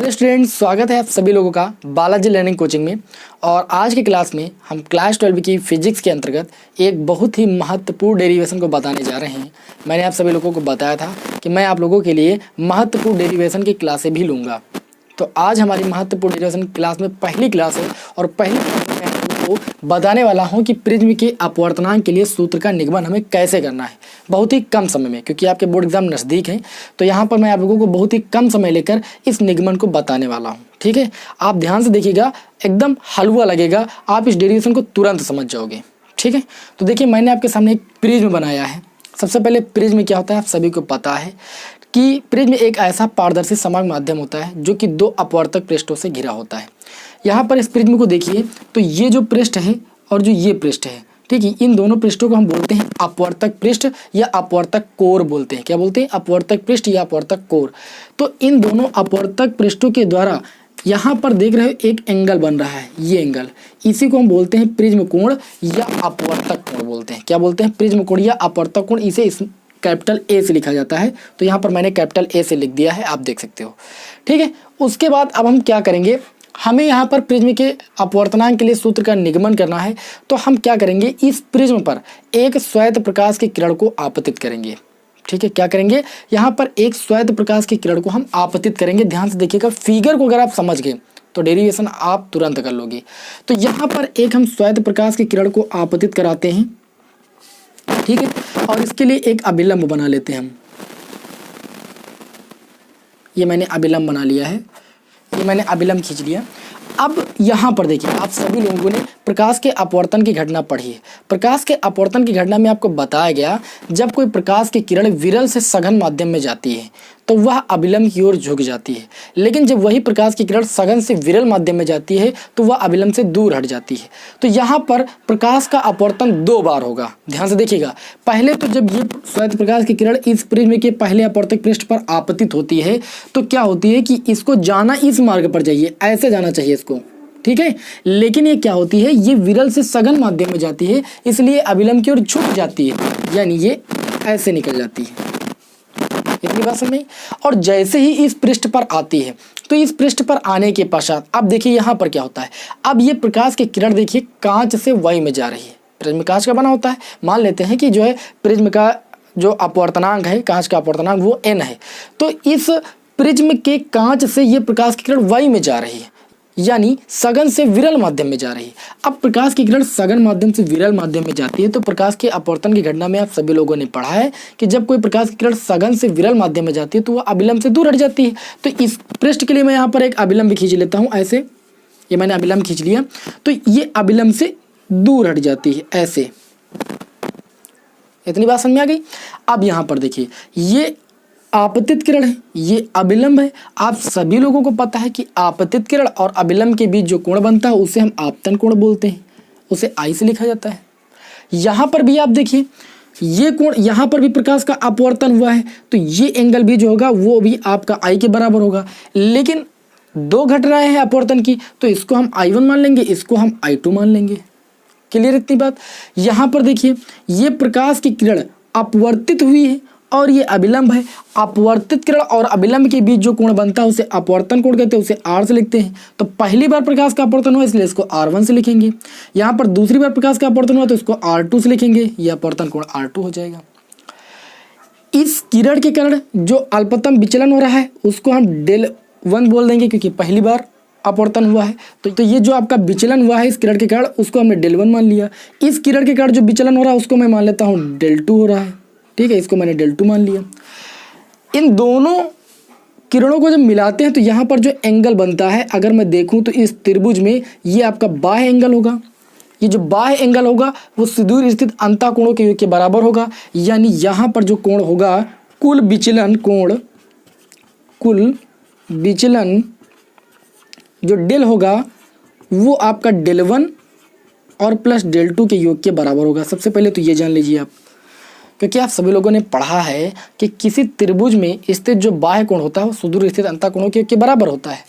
Hello students, स्वागत है आप सभी लोगों का बालाजी लर्निंग कोचिंग में। और आज की क्लास में हम क्लास 12 की फिजिक्स के अंतर्गत एक बहुत ही महत्वपूर्ण डेरिवेशन को बताने जा रहे हैं। मैंने आप सभी लोगों को बताया था कि मैं आप लोगों के लिए महत्वपूर्ण डेरिवेशन की क्लासें भी लूँगा। तो आज हमारी महत्वपूर्ण डेरिवेशन क्लास में पहली क्लास है और पहली क्लास में आपको बताने वाला हूँ कि प्रिज्म के अपवर्तनांक के लिए सूत्र का निगमन हमें कैसे करना है बहुत ही कम समय में, क्योंकि आपके बोर्ड एग्जाम नज़दीक हैं। तो यहाँ पर मैं आप लोगों को बहुत ही कम समय लेकर इस निगमन को बताने वाला हूँ। ठीक है, आप ध्यान से देखिएगा, एकदम हलवा लगेगा, आप इस डेरिवेशन को तुरंत समझ जाओगे। ठीक है, तो देखिए मैंने आपके सामने एक प्रिज्म बनाया है। सबसे पहले प्रिज्म क्या होता है आप सभी को पता है कि प्रिज्म एक ऐसा पारदर्शी समान माध्यम होता है जो कि दो अपवर्तक पृष्ठों से घिरा होता है। यहाँ पर इस प्रिज्म को देखिए तो ये जो पृष्ठ है और जो ये पृष्ठ है, ठीक है, इन दोनों पृष्ठों को हम बोलते हैं अपवर्तक पृष्ठ या अपवर्तक कोर बोलते हैं। क्या बोलते हैं? अपवर्तक पृष्ठ या अपवर्तक कोर। तो इन दोनों अपवर्तक पृष्ठों के द्वारा यहाँ पर देख रहे हो एक एंगल बन रहा है, ये एंगल, इसी को हम बोलते हैं प्रिज्म कोण या अपवर्तक कोण बोलते हैं। क्या बोलते हैं? प्रिज्म कोण या अपवर्तक कोण। इसे इस कैपिटल ए से लिखा जाता है, तो यहाँ पर मैंने कैपिटल ए से लिख दिया है, आप देख सकते हो। ठीक है, उसके बाद अब हम क्या करेंगे, हमें यहाँ पर प्रिज्म के अपवर्तनांक के लिए सूत्र का निगमन करना है। तो हम क्या करेंगे, इस प्रिज्म पर एक श्वेत प्रकाश की किरण को आपतित करेंगे। ठीक है, क्या करेंगे, यहाँ पर एक श्वेत प्रकाश की किरण को हम आपतित करेंगे। ध्यान से देखिएगा, फिगर को अगर आप समझ गए तो डेरिवेशन आप तुरंत कर लोगे। तो यहाँ पर एक हम श्वेत प्रकाश की किरण को आपतित कराते हैं। ठीक है, और इसके लिए एक अभिलंब बना लेते हैं हम। ये मैंने अभिलंब बना लिया है, ये मैंने अभिलंब खींच लिया। अब यहाँ पर देखिए, आप सभी लोगों ने प्रकाश के अपवर्तन की घटना पढ़ी है। प्रकाश के अपवर्तन की घटना में आपको बताया गया, जब कोई प्रकाश की किरण विरल से सघन माध्यम में जाती है तो वह अभिलंब की ओर झुक जाती है, लेकिन जब वही प्रकाश की किरण सघन से विरल माध्यम में जाती है तो वह अभिलंब से दूर हट जाती है। तो यहाँ पर प्रकाश का अपवर्तन दो बार होगा। ध्यान से देखिएगा, पहले तो जब ये श्वेत प्रकाश की किरण इस प्रिज्म के पहले अपवर्तक पृष्ठ पर आपतित होती है तो क्या होती है कि इसको जाना इस मार्ग पर जाइए, ऐसे जाना चाहिए इसको। ठीक है, लेकिन ये क्या होती है, ये विरल से सघन माध्यम में जाती है, इसलिए अभिलंब की ओर झुक जाती है, यानी ये ऐसे निकल जाती है। इतनी बात समझ में। और जैसे ही इस पृष्ठ पर आती है तो इस पृष्ठ पर आने के पश्चात अब देखिए यहाँ पर क्या होता है, अब ये प्रकाश की किरण देखिए कांच से वायु में जा रही है। प्रिज्म कांच का बना होता है, मान लेते हैं कि जो है प्रिज्म का जो अपवर्तनांक है, कांच का अपवर्तनांक वो n है। तो इस प्रिज्म के कांच से ये प्रकाश की किरण वायु में जा रही है, यानी सघन से विरल माध्यम में जा रही है। अब प्रकाश की किरण सघन माध्यम से विरल माध्यम में जाती है तो प्रकाश के अपवर्तन की घटना में आप सभी लोगों ने पढ़ा है कि जब कोई प्रकाश की किरण सघन से विरल माध्यम में जाती है तो वह अभिलंब से दूर हट जाती है। तो इस पृष्ठ के लिए मैं यहाँ पर एक अभिलंब खींच लेता हूँ, ऐसे, ये मैंने अभिलंब खींच लिया, तो ये अभिलंब से दूर हट जाती है ऐसे। इतनी बात समझ में आ गई। अब यहाँ पर देखिए, ये आपतित किरण है, ये अभिलंब है। आप सभी लोगों को पता है कि आपतित किरण और अभिलंब के बीच जो कोण बनता है उसे हम आपतन कोण बोलते हैं, उसे आई से लिखा जाता है। यहाँ पर भी आप देखिए, ये कोण, यहाँ पर भी प्रकाश का अपवर्तन हुआ है तो ये एंगल भी जो होगा वो भी आपका आई के बराबर होगा। लेकिन दो घटनाएं हैं अपवर्तन की, तो इसको हम I1 मान लेंगे, इसको हम I2 मान लेंगे। क्लियर इतनी बात। यहाँ पर देखिए, ये प्रकाश की किरण अपवर्तित हुई है और ये अभिलंब है। अपवर्तित किरण और अभिलंब के बीच जो कोण बनता है उसे अपवर्तन कोण कहते हैं, उसे R से लिखते हैं। तो पहली बार प्रकाश का अपवर्तन हुआ इसलिए इसको R1 से लिखेंगे। यहाँ पर दूसरी बार प्रकाश का अपवर्तन हुआ तो इसको R2 से लिखेंगे, ये अपवर्तन कोण R2 हो जाएगा। इस किरण के कारण जो अल्पतम विचलन हो रहा है उसको हम del1 बोल देंगे, क्योंकि पहली बार अपवर्तन हुआ है। तो ये जो आपका विचलन हुआ है इस किरण के कारण उसको हमने del1 मान लिया। इस किरण के कारण जो विचलन हो रहा है उसको मैं मान लेता हूँ del2 हो रहा है। ठीक है, इसको मैंने del2 मान लिया। इन दोनों किरणों को जब मिलाते हैं तो यहाँ पर जो एंगल बनता है, अगर मैं देखूं तो इस त्रिभुज में ये आपका बाह्य एंगल होगा। ये जो बाह्य एंगल होगा वो सुदूर स्थित अंतःकोणों के योग के बराबर होगा, यानी यहाँ पर जो कोण होगा कुल विचलन कोण, कुल विचलन जो डेल होगा वो आपका del1 और प्लस del2 के योग के बराबर होगा। सबसे पहले तो ये जान लीजिए आप, क्योंकि आप सभी लोगों ने पढ़ा है कि किसी त्रिभुज में स्थित जो बाह्य कोण होता है वो सुदूर स्थित अंतःकोणों के बराबर होता है।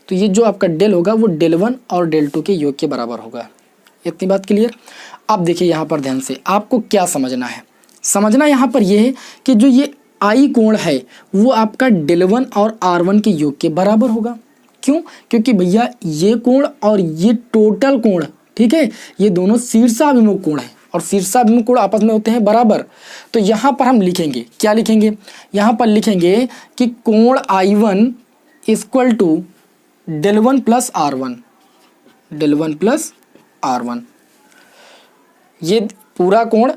तो ये जो आपका डेल होगा वो del1 और del2 के योग के बराबर होगा। इतनी बात क्लियर। अब देखिए यहाँ पर ध्यान से, आपको क्या समझना है, समझना यहाँ पर यह है कि जो ये आई कोण है वो आपका del1 और R1 के योग के बराबर होगा। क्यों? क्योंकि भैया ये कोण और ये टोटल कोण, ठीक है, ये दोनों शीर्षाभिमुख कोण है और शीर्षाभिमुख कोण आपस में होते हैं बराबर। तो यहाँ पर हम लिखेंगे, क्या लिखेंगे? यहाँ पर लिखेंगे कि कोण I1 equal to del1 plus R1, del1 plus R1। ये पूरा कोण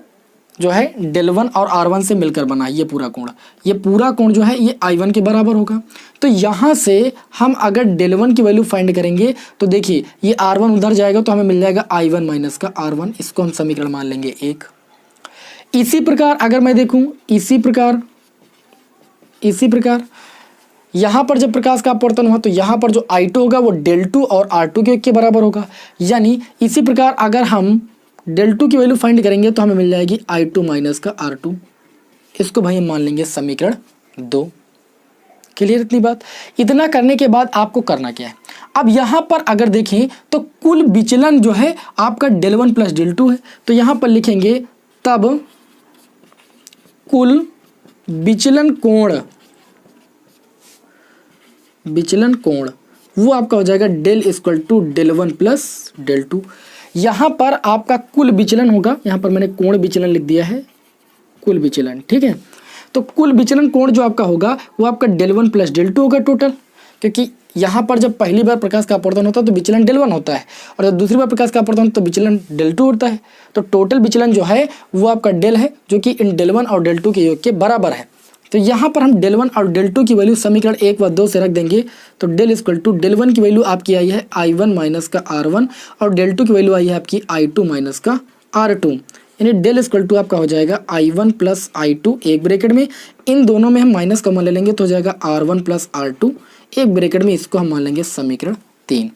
जो है del1 और R1 से मिलकर बना है, ये पूरा कोण जो है ये I1 के बराबर होगा। तो यहाँ से हम अगर del1 की वैल्यू फाइंड करेंगे तो देखिए ये R1 उधर जाएगा तो हमें मिल जाएगा I1 माइनस का R1, इसको हम समीकरण मान लेंगे 1। इसी प्रकार अगर मैं देखूँ, इसी प्रकार यहाँ पर जब प्रकाश का अपवर्तन हुआ तो यहाँ पर जो I2 होगा वो del2 और R2 के बराबर होगा। यानी इसी प्रकार अगर हम del2 की वैल्यू फाइंड करेंगे तो हमें मिल जाएगी I2 माइनस का R2, इसको भाई हम मान लेंगे समीकरण 2। क्लियर इतनी बात? इतना करने के बाद आपको करना क्या है? अब यहाँ पर अगर देखें तो कुल विचलन जो है आपका del1 प्लस del2 है, तो यहाँ पर लिखेंगे तब कुल विचलन कोण वो आपका हो जाएगा del equal to del1 plus del2। यहाँ पर आपका कुल विचलन होगा, यहाँ पर मैंने कोण विचलन लिख दिया है, कुल विचलन, ठीक है। तो कुल विचलन कोण जो आपका होगा वो आपका del1 प्लस del2 होगा टोटल, क्योंकि यहाँ पर जब पहली बार प्रकाश का अपवर्तन होता है तो विचलन del1 होता है और जब दूसरी बार प्रकाश का अपवर्तन तो विचलन del2 होता है। तो टोटल विचलन जो है वो आपका del है, जो कि इन del1 और del2 के योग के बराबर है। तो यहाँ पर हम del1 और del2 की वैल्यू समीकरण 1 व 2 से रख देंगे। तो del इक्वल टू del1 की वैल्यू आपकी आई है I1 माइनस का R1 और del2 की वैल्यू आई है आपकी I2 माइनस का R2। यानी del इक्वल टू आपका हो जाएगा I1 प्लस I2 एक ब्रैकेट में, इन दोनों में हम माइनस कॉमन ले लेंगे तो हो जाएगा R1 प्लस R2 एक ब्रैकेट में, इसको हम मान लेंगे समीकरण 3।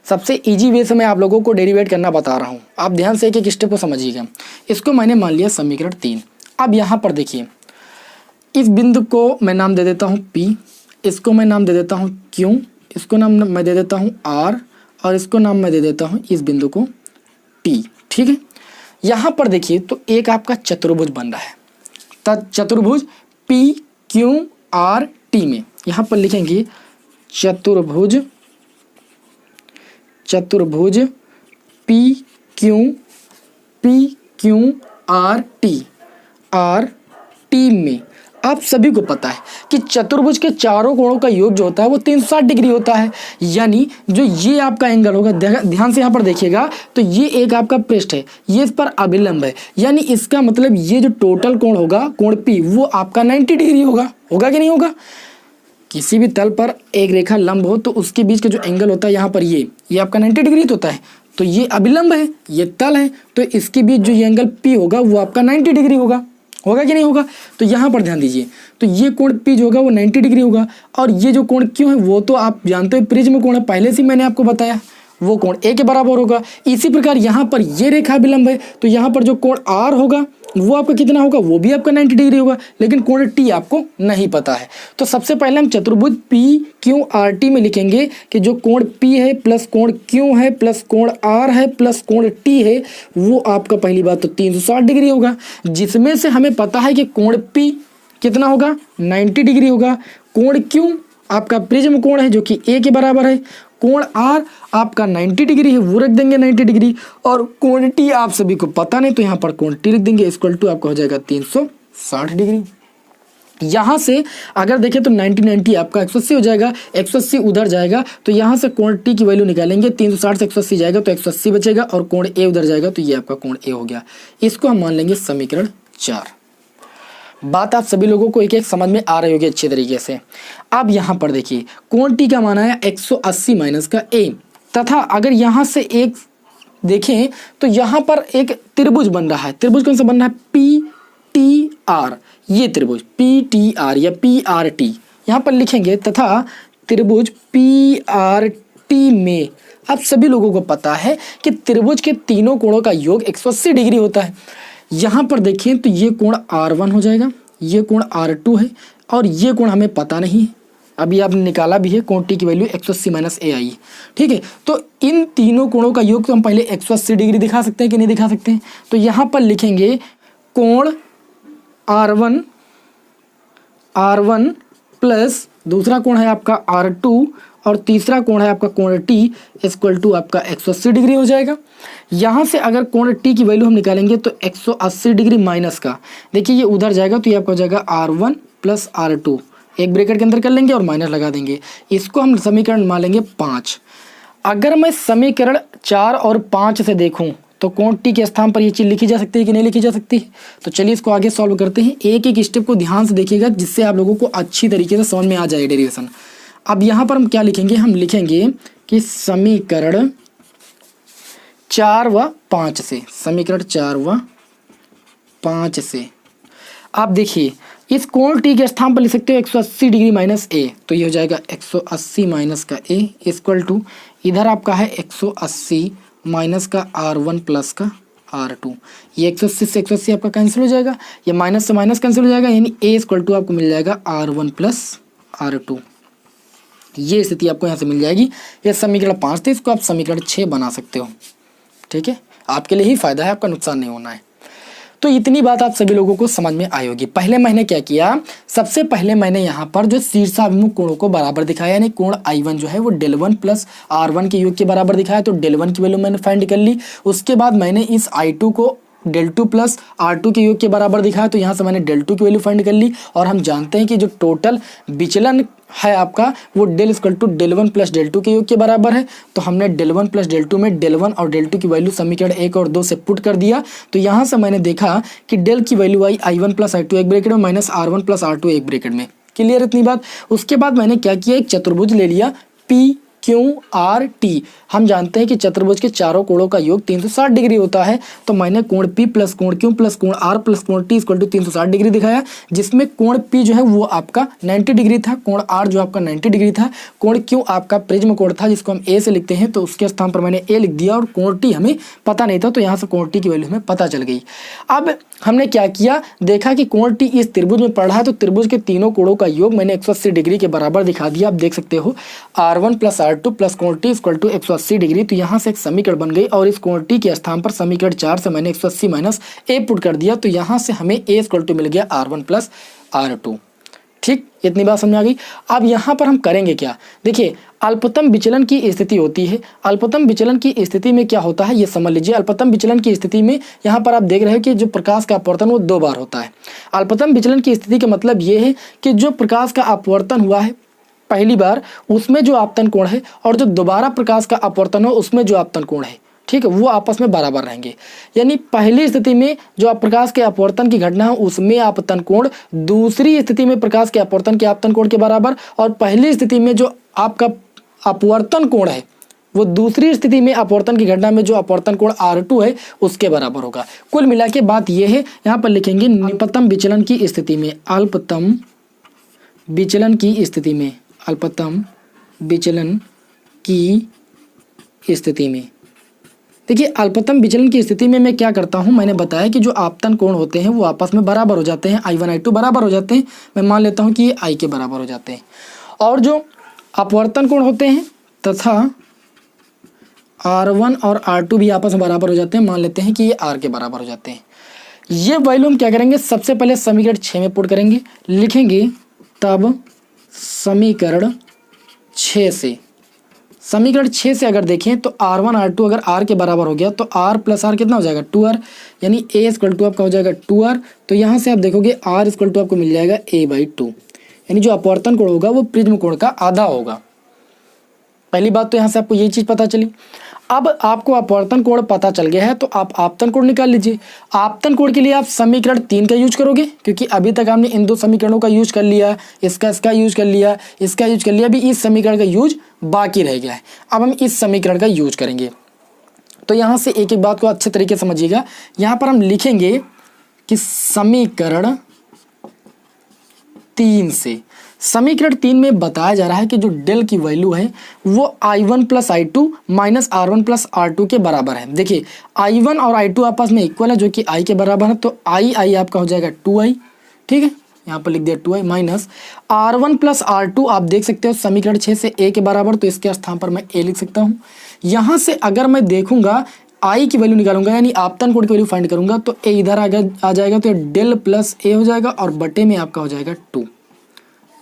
सबसे इजी वे से मैं आप लोगों को डेरिवेट करना बता रहा हूँ, आप ध्यान से एक एक स्टेप को समझिएगा। इसको मैंने मान लिया समीकरण 3। अब यहाँ पर देखिए इस बिंदु को मैं नाम दे देता हूँ P, इसको मैं नाम दे देता हूँ Q, इसको नाम मैं दे देता हूँ R और इसको नाम मैं दे देता हूँ इस बिंदु को T, ठीक है। यहाँ पर देखिए तो एक आपका चतुर्भुज बन रहा है, चतुर्भुज PQRT में यहाँ पर लिखेंगे चतुर्भुज PQRT में आप सभी को पता है कि चतुर्भुज के चारों कोणों का योग जो होता है वो 360 डिग्री होता है। यानी जो ये आपका एंगल होगा, ध्यान से यहाँ पर देखिएगा तो ये एक आपका पृष्ठ है, ये इस पर अभिलंब है, यानी इसका मतलब ये जो टोटल कोण होगा कोण P वो आपका 90 डिग्री होगा कि नहीं होगा? किसी भी तल पर एक रेखा लंब हो तो उसके बीच का जो एंगल होता है यहाँ पर ये आपका 90 डिग्री होता है। तो ये अभिलंब है, ये तल है, तो इसके बीच जो ये एंगल P होगा वो आपका 90 डिग्री होगा कि नहीं होगा? तो यहाँ पर ध्यान दीजिए, तो ये कोण P जो होगा वो 90 डिग्री होगा और ये जो कोण Q है वो तो आप जानते हो प्रिज्म कोण है, पहले से मैंने आपको बताया, वो कोण A के बराबर होगा। इसी प्रकार यहाँ पर ये रेखा अभिलंब है तो यहाँ पर जो कोण R होगा वो आपका कितना होगा? वो भी आपका 90 डिग्री होगा, लेकिन कोण T आपको नहीं पता है। तो सबसे पहले हम चतुर्भुज PQRT में लिखेंगे कि जो कोण P है प्लस कोण Q है प्लस कोण R है प्लस कोण T है वो आपका पहली बात तो 360 डिग्री होगा, जिसमें से हमें पता है कि कोण P कितना होगा? 90 डिग्री होगा। कोण Q आपका प्रिज्म कोण है जो कि A के बराबर है। कोण R आपका 90 डिग्री है, वो रख देंगे 90 डिग्री, और कोण T आप सभी को पता नहीं तो यहाँ पर कोण T लिख देंगे, इक्वल टू आपका हो जाएगा 360 डिग्री। यहाँ से अगर देखें तो 90 आपका 180 हो जाएगा, 180 उधर जाएगा तो यहाँ से कोण T की वैल्यू निकालेंगे, 360 से 180 जाएगा तो 180 बचेगा और कोण A उधर जाएगा तो ये आपका कोण A हो गया। इसको हम मान लेंगे समीकरण 4। बात आप सभी लोगों को एक एक समझ में आ रही होगी अच्छे तरीके से। अब यहाँ पर देखिए कोण T का मान आया 180 माइनस का A, तथा अगर यहाँ से एक देखें तो यहाँ पर एक त्रिभुज बन रहा है। त्रिभुज कौन सा बन रहा है? PTR, ये त्रिभुज PTR या PRT यहाँ पर लिखेंगे, तथा त्रिभुज PRT में आप सभी लोगों को पता है कि त्रिभुज के तीनों कोणों का योग 180 डिग्री होता है। यहाँ पर देखें तो ये कोण R1 हो जाएगा, ये कोण R2 है और ये कोण हमें पता नहीं है, अभी आपने निकाला भी है, कोण T की वैल्यू 180 माइनस A आई है, ठीक है। तो इन तीनों कोणों का योग तो हम पहले 180 डिग्री दिखा सकते हैं कि नहीं दिखा सकते हैं? तो यहाँ पर लिखेंगे कोण R1 प्लस दूसरा कोण है आपका R2 और तीसरा कोण है आपका कोण T इक्वल टू आपका 180 डिग्री हो जाएगा। यहाँ से अगर कोण T की वैल्यू हम निकालेंगे तो 180 डिग्री माइनस का, देखिए ये उधर जाएगा तो ये आपका हो जाएगा R1 प्लस R2, एक ब्रैकेट के अंदर कर लेंगे और माइनस लगा देंगे। इसको हम समीकरण मान लेंगे 5। अगर मैं समीकरण 4 और 5 से देखूं तो कोण T के स्थान पर ये चीज़ लिखी जा सकती है कि नहीं लिखी जा सकती है। तो चलिए इसको आगे सॉल्व करते हैं। एक एक स्टेप को ध्यान से देखिएगा जिससे आप लोगों को अच्छी तरीके से समझ में आ जाए डेरिवेशन। अब यहाँ पर हम क्या लिखेंगे, हम लिखेंगे कि समीकरण 4 व 5 से, समीकरण 4 व 5 से आप देखिए इस कोण T के स्थान पर लिख सकते हो 180 डिग्री माइनस A, तो ये हो जाएगा 180 माइनस का A इक्वल टू इधर आपका है 180 माइनस का R1 प्लस का R2। ये 180 से 180 आपका कैंसिल हो जाएगा, ये माइनस से माइनस कैंसिल हो जाएगा, यानी A इक्वल टू आपको मिल जाएगा R1 प्लस R2। ये स्थिति आपको यहाँ से मिल जाएगी। ये समीकरण 5 थे, इसको आप समीकरण 6 बना सकते हो। ठीक है, आपके लिए ही फायदा है, आपका नुकसान नहीं होना है। तो इतनी बात आप सभी लोगों को समझ में आई होगी। पहले मैंने क्या किया, सबसे पहले मैंने यहाँ पर जो शीर्षाभिमुख कोणों को बराबर दिखाया, यानी कोण I1 जो है वो del1 प्लस R1 के योग के बराबर दिखाया, तो del1 की वैल्यू मैंने फाइंड कर ली। उसके बाद मैंने इस I2 को del2 प्लस R2 के योग के बराबर दिखाया, तो यहाँ से मैंने del2 की वैल्यू फाइंड कर ली। और हम जानते हैं कि जो टोटल विचलन है आपका वो del equal to del1 plus del2 के योग के बराबर है। तो हमने del1 प्लस del2 में del1 और del2 की वैल्यू समीकरण 1 और 2 से पुट कर दिया। तो यहाँ से मैंने देखा कि डेल की वैल्यू आई I1 प्लस I2 एक ब्रैकेट में माइनस R1 प्लस R2 एक ब्रैकेट में। क्लियर इतनी बात। उसके बाद मैंने क्या किया, एक चतुर्भुज ले लिया PQRT। हम जानते हैं कि चतुर्भुज के चारों कोणों का योग 360 डिग्री होता है, तो मैंने कोण P प्लस कोण Q प्लस कोण R प्लस कोण T इक्वल टू 360 डिग्री दिखाया, जिसमें कोण P जो है वो आपका 90 डिग्री था, कोण R जो आपका 90 डिग्री था, कोण Q आपका प्रिज्म कोण था जिसको हम A से लिखते हैं, तो उसके स्थान पर मैंने A लिख दिया। और कोण T हमें पता नहीं था, तो यहाँ से कोण T की वैल्यू हमें पता चल गई। अब हमने क्या किया, देखा कि कोण T इस त्रिभुज में पड़ रहा है, तो त्रिभुज के तीनों कोणों का योग मैंने 180 डिग्री के बराबर दिखा दिया। आप देख सकते हो R1 प्लस R2 प्लस कोण T इक्वल टू 180 डिग्री। तो यहाँ से एक समीकरण बन गई और इस कोण T के स्थान पर समीकरण 4 से मैंने 180 माइनस A पुट कर दिया, तो यहाँ से हमें A इक्वल टू मिल गया R1 प्लस R2। ठीक, इतनी बात समझ आ गई। अब यहाँ पर हम करेंगे क्या, देखिए अल्पतम विचलन की स्थिति होती है। अल्पतम विचलन की स्थिति में क्या होता है ये समझ लीजिए। अल्पतम विचलन की स्थिति में यहाँ पर आप देख रहे हो कि जो प्रकाश का अपवर्तन वो 2 बार होता है। अल्पतम विचलन की स्थिति का मतलब ये है कि जो प्रकाश का अपवर्तन हुआ है पहली बार, उसमें जो आपतन कोण है और जो दोबारा प्रकाश का अपवर्तन हो उसमें जो आपतन कोण है, ठीक है, वो आपस में बराबर रहेंगे। यानी पहली स्थिति में जो प्रकाश के अपवर्तन की घटना है उसमें आपतन कोण दूसरी स्थिति में प्रकाश के अपवर्तन के आपतन कोण के बराबर, और पहली स्थिति में जो आपका अपवर्तन कोण है वो दूसरी स्थिति में अपवर्तन की घटना में जो अपवर्तन कोण R2 है उसके बराबर होगा। कुल मिला के बात यह है, यहाँ पर लिखेंगे अल्पतम विचलन की स्थिति में, अल्पतम विचलन की स्थिति में, अल्पतम विचलन की स्थिति में। देखिए अल्पतम विचलन की स्थिति में मैं क्या करता हूं, मैंने बताया कि जो आपतन कोण होते हैं वो आपस में बराबर हो जाते हैं, I1 I2 बराबर हो जाते हैं। मैं मान लेता हूं कि ये I के बराबर हो जाते हैं। और जो अपवर्तन कोण होते हैं तथा R1 और R2 भी आपस में बराबर हो जाते हैं, मान लेते हैं कि ये R के बराबर हो जाते हैं। ये वैल्यू हम क्या करेंगे, सबसे पहले समीकरण 6 में पुट करेंगे, लिखेंगे तब समीकरण 6 से, समीकरण 6 से अगर देखें तो R1 R2 अगर R के बराबर हो गया तो R प्लस R कितना हो जाएगा 2R, यानी A इक्वल टू आपका हो जाएगा 2R। तो यहाँ से आप देखोगे R इक्वल टू आपको मिल जाएगा A/2, यानी जो अपवर्तन कोण होगा वो प्रिज्म कोण का आधा होगा। पहली बात तो यहाँ से आपको ये चीज़ पता चली। अब आपको अपवर्तन कोण पता चल गया है तो आप आपतन कोण निकाल लीजिए। आपतन कोण के लिए आप समीकरण 3 का यूज करोगे, क्योंकि अभी तक हमने इन 2 समीकरणों का यूज कर लिया, इसका यूज कर लिया, इसका यूज कर लिया, अभी इस समीकरण का यूज बाकी रह गया है। अब हम इस समीकरण का यूज करेंगे। तो यहाँ से एक एक बात को अच्छे तरीके से समझिएगा। यहाँ पर हम लिखेंगे कि समीकरण 3 से, समीकरण 3 में बताया जा रहा है कि जो डेल की वैल्यू है वो I1 plus I2 minus R1 plus R2 के बराबर है। देखिए I1 और I2 आपस में इक्वल है जो कि I के बराबर है, तो I आपका हो जाएगा 2I, ठीक है, यहाँ पर लिख दिया 2I minus R1 plus R2। आप देख सकते हो समीकरण 6 से A के बराबर, तो इसके स्थान पर मैं A लिख सकता हूँ। यहाँ से अगर मैं देखूंगा I की वैल्यू निकालूंगा, यानी आपतन कोण की वैल्यू फाइंड करूंगा, तो A इधर आ जाएगा, तो डेल प्लस A हो जाएगा और बटे में आपका हो जाएगा 2,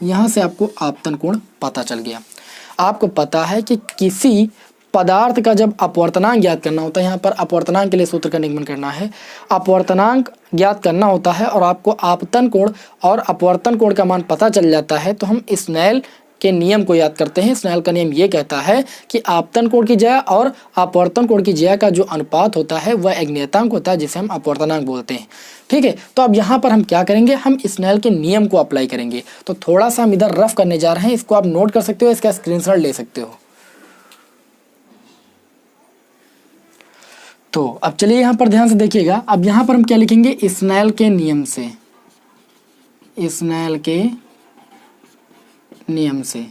यहाँ से आपको आपतन कोण पता चल गया। आपको पता है कि किसी पदार्थ का जब अपवर्तनांक ज्ञात करना होता है, यहाँ पर अपवर्तनांक के लिए सूत्र का निगमन करना है, अपवर्तनांक ज्ञात करना होता है और आपको आपतन कोण और अपवर्तन कोण का मान पता चल जाता है, तो हम स्नेल के नियम को याद करते हैं। स्नेल का नियम ये कहता है कि आपतन कोण की ज्या और अपवर्तन कोण की ज्या का जो अनुपात होता है वह एक नियतांक होता है जिसे हम अपवर्तनांक बोलते हैं। ठीक है, तो अब यहाँ पर हम क्या करेंगे, हम स्नेल के नियम को अप्लाई करेंगे। तो थोड़ा सा हम इधर रफ करने जा रहे हैं, इसको आप नोट कर सकते हो, इसका स्क्रीनशॉट ले सकते हो। तो अब चलिए यहाँ पर ध्यान से देखिएगा। अब यहाँ पर हम क्या लिखेंगे, स्नेल के नियम से, स्नेल के नियम से।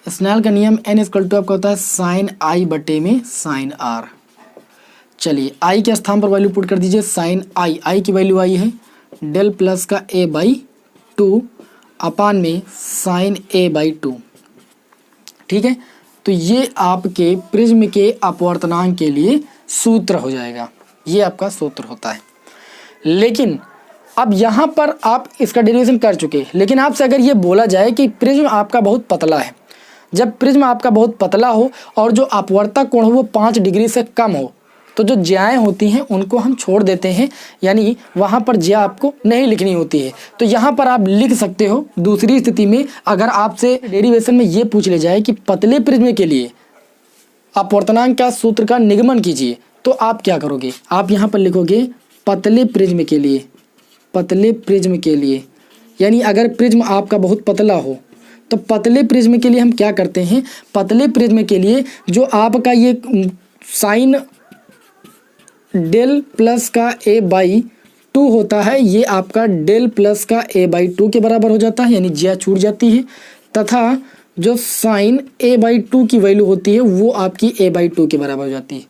स्नेल का नियम n इक्वल टू आपका होता है साइन आई बटे में साइन आर। चलिए आई के स्थान पर वैल्यू पुट कर दीजिए, साइन आई की वैल्यू आई है डेल प्लस का a बाई 2 अपान में साइन a बाई 2। ठीक है, तो ये आपके प्रिज्म के अपवर्तनांक के लिए सूत्र हो जाएगा, ये आपका सूत्र होता है। लेकिन अब यहाँ पर आप इसका डेरिवेशन कर चुके, लेकिन आपसे अगर ये बोला जाए कि प्रिज्म आपका बहुत पतला है, जब प्रिज्म आपका बहुत पतला हो और जो अपवर्तक कोण हो वो 5 डिग्री से कम हो, तो जो ज्याएँ होती हैं उनको हम छोड़ देते हैं, यानी वहाँ पर ज्या आपको नहीं लिखनी होती है। तो यहाँ पर आप लिख सकते हो। दूसरी स्थिति में अगर आपसे डेरिवेशन में ये पूछ ले जाए कि पतले प्रिज्म के लिए अपवर्तनांक का सूत्र का निगमन कीजिए, तो आप क्या करोगे, आप यहाँ पर लिखोगे पतले प्रिज्म के लिए, पतले प्रिज्म के लिए, यानी अगर प्रिज्म आपका बहुत पतला हो तो पतले प्रिज्म के लिए हम क्या करते हैं, पतले प्रिज्म के लिए जो आपका ये साइन डेल प्लस का a बाई 2 होता है, ये आपका डेल प्लस का a बाई 2 के बराबर हो जाता है, यानी ज्या छूट जाती है, तथा जो साइन a बाई 2 की वैल्यू होती है वो आपकी a बाई 2 के बराबर हो जाती है।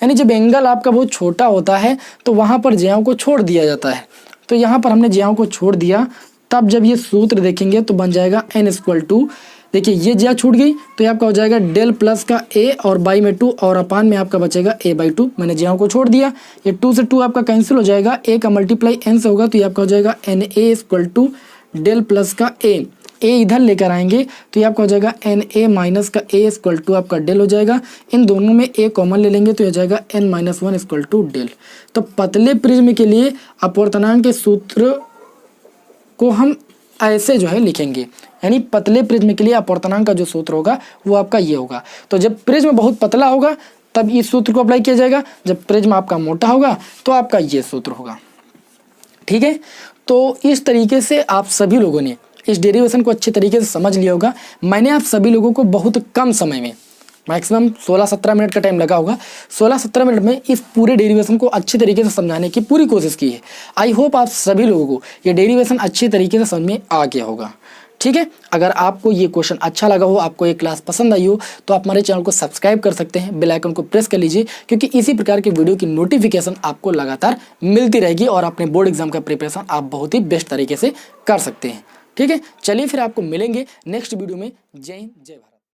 यानी जब एंगल आपका बहुत छोटा होता है तो वहाँ पर ज्याओं को छोड़ दिया जाता है। तो यहाँ पर हमने ज्याओं को छोड़ दिया, तब जब ये सूत्र देखेंगे तो बन जाएगा n इक्वल टू, देखिए ये ज्या छूट गई तो ये आपका हो जाएगा डेल प्लस का a और बाई में 2 और अपान में आपका बचेगा a बाई 2। मैंने ज्याओं को छोड़ दिया, ये 2 से 2 आपका कैंसिल हो जाएगा, a का मल्टीप्लाई n से होगा तो ये आपका हो जाएगा na equal to del plus का a इधर लेकर आएंगे तो ये आपका हो जाएगा na माइनस का a इक्वल टू आपका डेल हो जाएगा। इन दोनों में a कॉमन ले लेंगे तो ये हो जाएगा n minus 1 equal to del. तो पतले प्रिज्म के लिए अपवर्तनांक के सूत्र को हम ऐसे जो है लिखेंगे, यानी पतले प्रिज्म के लिए अपवर्तनांक का जो सूत्र होगा वो आपका ये होगा। तो जब प्रिज्म बहुत पतला होगा तब इस सूत्र को अप्लाई किया जाएगा, जब प्रिज्म आपका मोटा होगा तो आपका ये सूत्र होगा। ठीक है, तो इस तरीके से आप सभी लोगों ने इस डेरिवेशन को अच्छे तरीके से समझ लिया होगा। मैंने आप सभी लोगों को बहुत कम समय में, मैक्सिमम 16-17 मिनट का टाइम लगा होगा, 16-17 मिनट में इस पूरे डेरिवेशन को अच्छे तरीके से समझाने की पूरी कोशिश की है। आई होप आप सभी लोगों को ये डेरिवेशन अच्छे तरीके से समझ में आ गया होगा। ठीक है, अगर आपको ये क्वेश्चन अच्छा लगा हो, आपको ये क्लास पसंद आई हो, तो आप हमारे चैनल को सब्सक्राइब कर सकते हैं, बेल आइकन को प्रेस कर लीजिए, क्योंकि इसी प्रकार के वीडियो की नोटिफिकेशन आपको लगातार मिलती रहेगी और अपने बोर्ड एग्जाम का प्रिपरेशन आप बहुत ही बेस्ट तरीके से कर सकते हैं। ठीक है, चलिए फिर आपको मिलेंगे नेक्स्ट वीडियो में। जय हिंद, जय भारत।